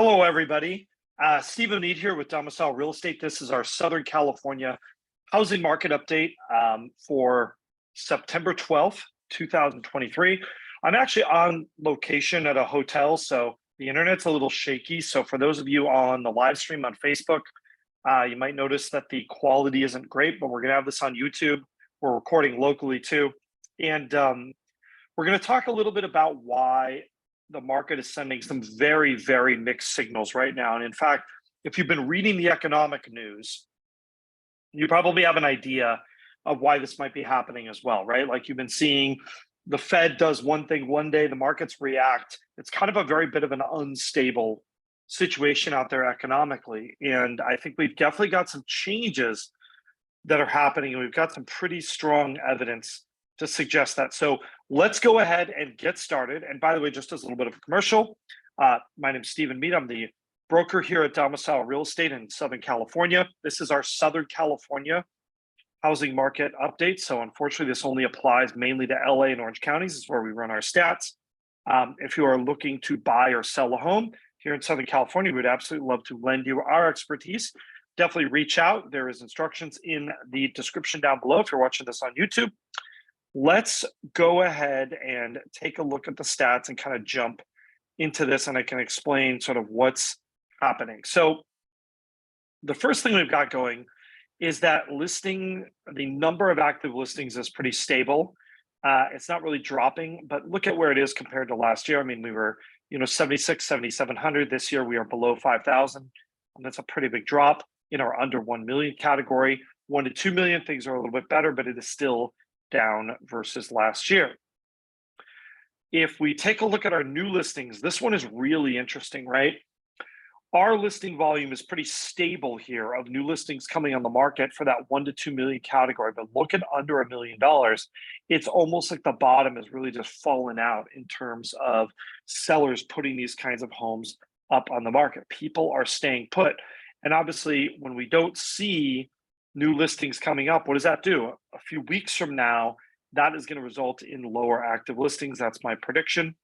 Hello, everybody. Stephen Meade here with Domicile Real Estate. This is our Southern California housing market update for September 12th, 2023. I'm actually on location at a hotel, so the internet's a little shaky. So for those of you on the live stream on Facebook, you might notice that the quality isn't great, but we're going to have this on YouTube. We're recording locally too. And we're going to talk a little bit about why the market is sending some very, very mixed signals right now. And in fact, if you've been reading the economic news, you probably have an idea of why this might be happening as well, right? Like you've been seeing the Fed does one thing one day, the markets react. It's kind of a very bit of an unstable situation out there economically. And I think we've definitely got some changes that are happening, and we've got some pretty strong evidence to suggest that. So let's go ahead and get started. And by the way, just as a little bit of a commercial, my name is Stephen Meade. I'm the broker here at Domicile Real Estate in Southern California. This is our Southern California housing market update. So unfortunately, this only applies mainly to LA and Orange counties. This is where we run our stats. If you are looking to buy or sell a home here in Southern California, we would absolutely love to lend you our expertise. Definitely reach out. There is instructions in the description down below if you're watching this on YouTube. Let's go ahead and take a look at the stats and kind of jump into this, and I can explain sort of what's happening. So the first thing we've got going is that the number of active listings is pretty stable. It's not really dropping, but look at where it is compared to last year. I mean, we were 7,700. This year we are below 5,000, and that's a pretty big drop in our under 1 million category. 1 to 2 million, things are a little bit better, but it is still down versus last year. If we take a look at our new listings, this one is really interesting, right? Our listing volume is pretty stable here of new listings coming on the market for that 1 to 2 million category, but look at under $1 million. It's almost like the bottom has really just fallen out in terms of sellers putting these kinds of homes up on the market. People are staying put. And obviously, when we don't see new listings coming up, what does that do? A few weeks from now, that is going to result in lower active listings. That's my prediction.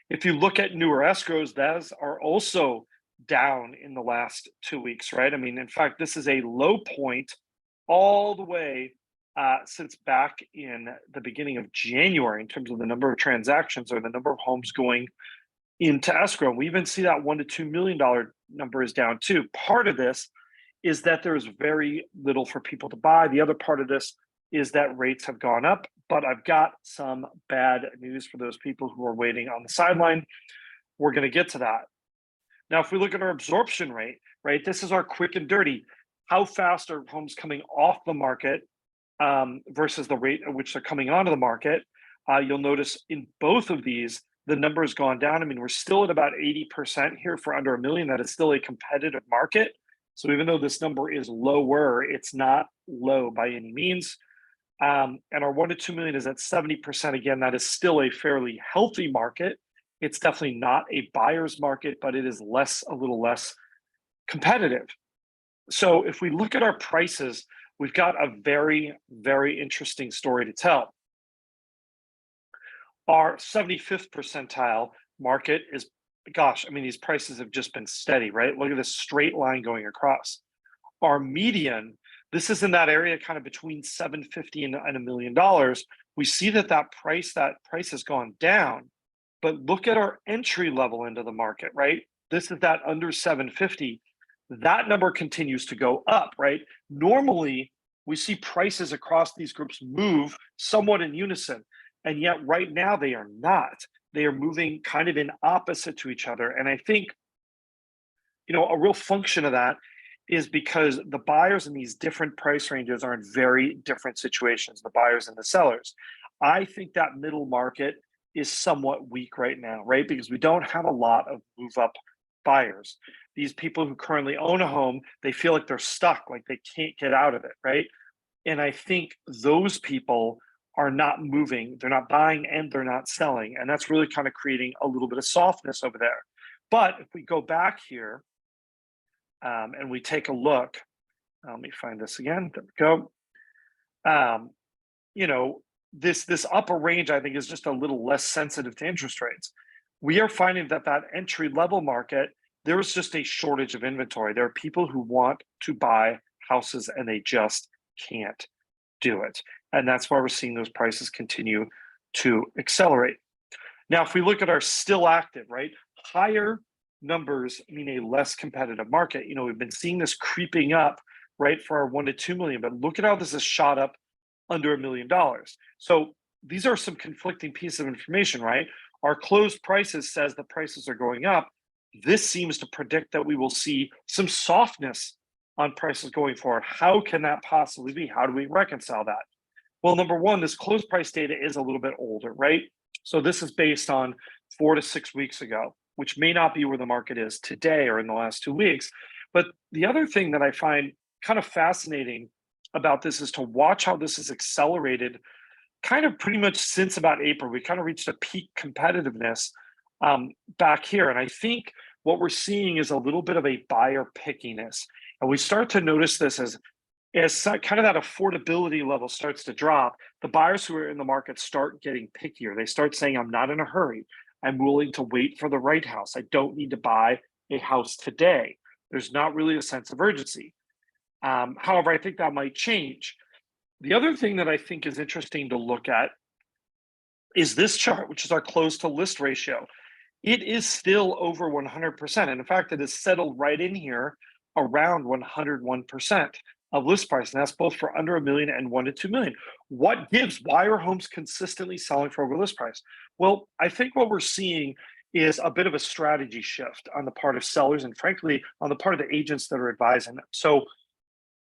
If you look at newer escrows, those are also down in the last 2 weeks, right? I mean, in fact, this is a low point all the way since back in the beginning of January in terms of the number of transactions or the number of homes going into escrow. We even see that $1 to $2 million number is down too. Part of this is that there's very little for people to buy. The other part of this is that rates have gone up, but I've got some bad news for those people who are waiting on the sideline. We're going to get to that. Now, if we look at our absorption rate, right, this is our quick and dirty. How fast are homes coming off the market versus the rate at which they're coming onto the market? You'll notice in both of these, the number has gone down. I mean, we're still at about 80% here for under $1 million. That is still a competitive market. So even though this number is lower, it's not low by any means. And our 1 to 2 million is at 70%. Again, that is still a fairly healthy market. It's definitely not a buyer's market, but it is a little less competitive. So if we look at our prices, we've got a very, very interesting story to tell. Our 75th percentile market is, gosh, I mean, these prices have just been steady, right? Look at this straight line going across. Our median, this is in that area kind of between 750 and $1 million. We see that price has gone down, but look at our entry level into the market, right? This is that under 750. That number continues to go up, right? Normally, we see prices across these groups move somewhat in unison, and yet right now they are not. They are moving kind of in opposite to each other. And I think, a real function of that is because the buyers in these different price ranges are in very different situations, the buyers and the sellers. I think that middle market is somewhat weak right now, right? Because we don't have a lot of move up buyers. These people who currently own a home, they feel like they're stuck, like they can't get out of it, right? And I think those people are not moving, they're not buying, and they're not selling. And that's really kind of creating a little bit of softness over there. But if we go back here and we take a look, let me find this again, there we go. This upper range, I think, is just a little less sensitive to interest rates. We are finding that entry level market there is just a shortage of inventory. There are people who want to buy houses and they just can't do it. And that's why we're seeing those prices continue to accelerate. Now, if we look at our still active, right, higher numbers mean a less competitive market. We've been seeing this creeping up, right, for our 1 to 2 million, but look at how this has shot up under $1 million. So these are some conflicting pieces of information, right? Our closed prices says the prices are going up. This seems to predict that we will see some softness on prices going forward. How can that possibly be? How do we reconcile that? Well, number one, this closed price data is a little bit older, right? So this is based on 4 to 6 weeks ago, which may not be where the market is today or in the last 2 weeks. But the other thing that I find kind of fascinating about this is to watch how this has accelerated kind of pretty much since about April. We kind of reached a peak competitiveness back here. And I think what we're seeing is a little bit of a buyer pickiness. And we start to notice this as kind of that affordability level starts to drop. The buyers who are in the market start getting pickier. They start saying, I'm not in a hurry. I'm willing to wait for the right house. I don't need to buy a house today. There's not really a sense of urgency. However, I think that might change. The other thing that I think is interesting to look at is this chart, which is our close to list ratio. It is still over 100%. And in fact, it has settled right in here around 101% of list price. And that's both for under $1 million and 1 to 2 million. What gives? Why are homes consistently selling for over list price? Well, I think what we're seeing is a bit of a strategy shift on the part of sellers and frankly, on the part of the agents that are advising them. So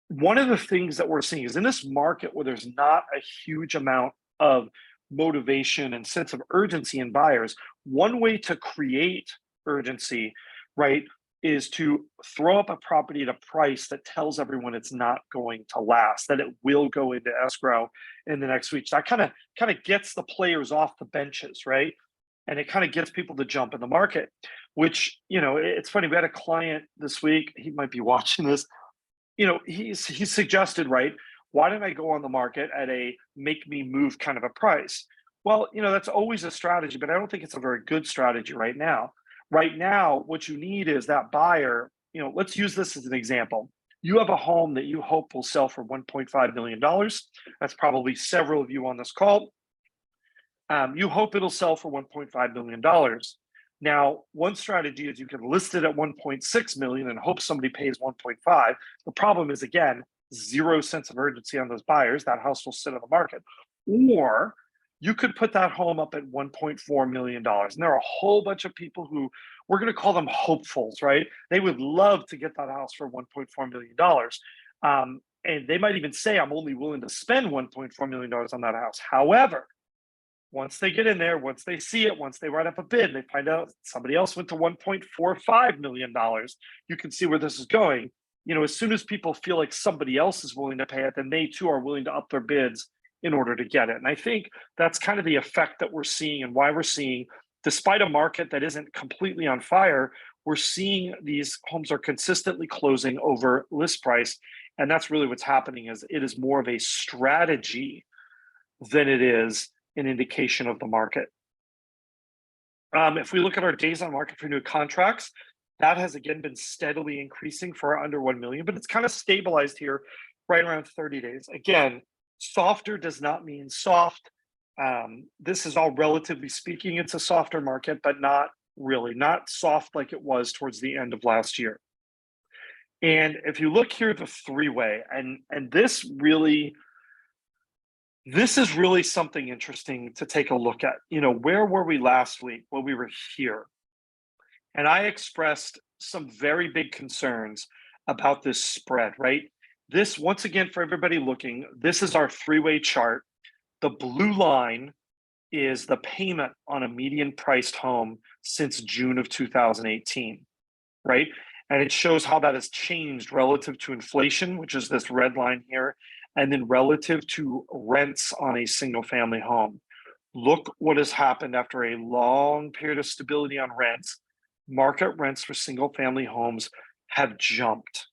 one of the things that we're seeing is in this market where there's not a huge amount of motivation and sense of urgency in buyers, one way to create urgency, right, is to throw up a property at a price that tells everyone it's not going to last, that it will go into escrow in the next week. That kind of gets the players off the benches, right? And it kind of gets people to jump in the market, which, it's funny. We had a client this week, he might be watching this, he suggested, right, why didn't I go on the market at a make me move kind of a price? Well, that's always a strategy, but I don't think it's a very good strategy right now. Right now, what you need is that buyer, let's use this as an example. You have a home that you hope will sell for $1.5 million. That's probably several of you on this call. You hope it'll sell for $1.5 million. Now, one strategy is you can list it at 1.6 million and hope somebody pays 1.5. The problem is, again, zero sense of urgency on those buyers. That house will sit on the market. Or you could put that home up at $1.4 million. And there are a whole bunch of people who, we're going to call them hopefuls, right? They would love to get that house for $1.4 million. And they might even say, I'm only willing to spend $1.4 million on that house. However, once they get in there, once they see it, once they write up a bid, they find out somebody else went to $1.45 million. You can see where this is going. As soon as people feel like somebody else is willing to pay it, then they too are willing to up their bids in order to get it. And I think that's kind of the effect that we're seeing and why we're seeing, despite a market that isn't completely on fire, we're seeing these homes are consistently closing over list price. And that's really what's happening. Is it is more of a strategy than it is an indication of the market. If we look at our days on market for new contracts, that has again been steadily increasing for our under 1 million, but it's kind of stabilized here right around 30 days. Again, softer does not mean soft. This is all relatively speaking, it's a softer market, but not really, not soft like it was towards the end of last year. And if you look here, the three-way, and this is really something interesting to take a look at. Where were we last week? Well, we were here. And I expressed some very big concerns about this spread, right? This, once again, for everybody looking, this is our three-way chart. The blue line is the payment on a median priced home since June of 2018, right? And it shows how that has changed relative to inflation, which is this red line here, and then relative to rents on a single family home. Look what has happened after a long period of stability on rents. Market rents for single family homes have jumped,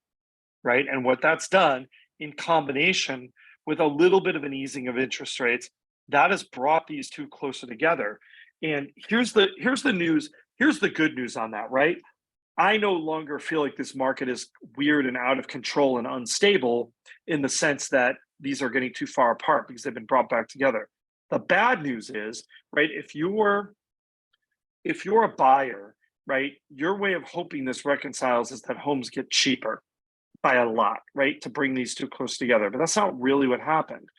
right? And what that's done in combination with a little bit of an easing of interest rates, that has brought these two closer together. And here's the news. Here's the good news on that, right? I no longer feel like this market is weird and out of control and unstable in the sense that these are getting too far apart because they've been brought back together. The bad news is, right, if you're a buyer, right, your way of hoping this reconciles is that homes get cheaper by a lot, right, to bring these two close together. But that's not really what happened.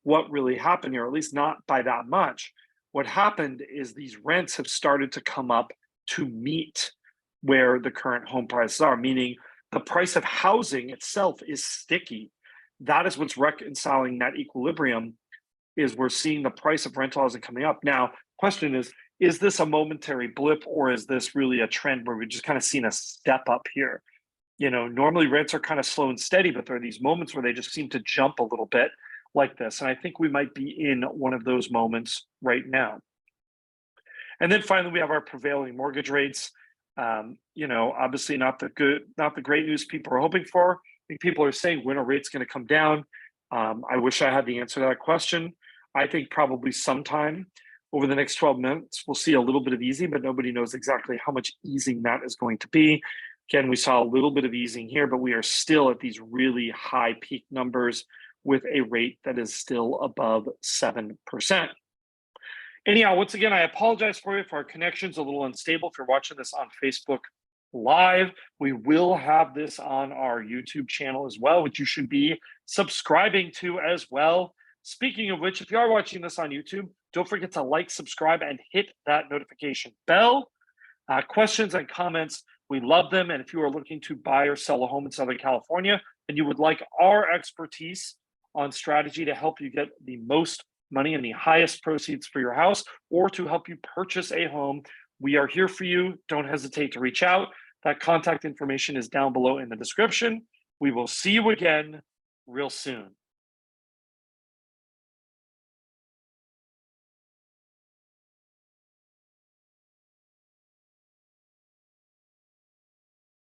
What really happened here, at least not by that much, what happened is these rents have started to come up to meet where the current home prices are, meaning the price of housing itself is sticky. That is what's reconciling that equilibrium, is we're seeing the price of rental housing coming up. Now, question is this a momentary blip, or is this really a trend where we've just kind of seen a step up here? Normally rents are kind of slow and steady, but there are these moments where they just seem to jump a little bit like this. And I think we might be in one of those moments right now. And then finally, we have our prevailing mortgage rates. Obviously not the great news people are hoping for. I think people are saying, when are rates going to come down? I wish I had the answer to that question. I think probably sometime over the next 12 months, we'll see a little bit of easing, but nobody knows exactly how much easing that is going to be. Again, we saw a little bit of easing here, but we are still at these really high peak numbers with a rate that is still above 7%. Anyhow, once again, I apologize for you if our connection's a little unstable. If you're watching this on Facebook Live, we will have this on our YouTube channel as well, which you should be subscribing to as well. Speaking of which, if you are watching this on YouTube, don't forget to like, subscribe, and hit that notification bell. Questions and comments, we love them. And if you are looking to buy or sell a home in Southern California and you would like our expertise on strategy to help you get the most money and the highest proceeds for your house, or to help you purchase a home, we are here for you. Don't hesitate to reach out. That contact information is down below in the description. We will see you again real soon.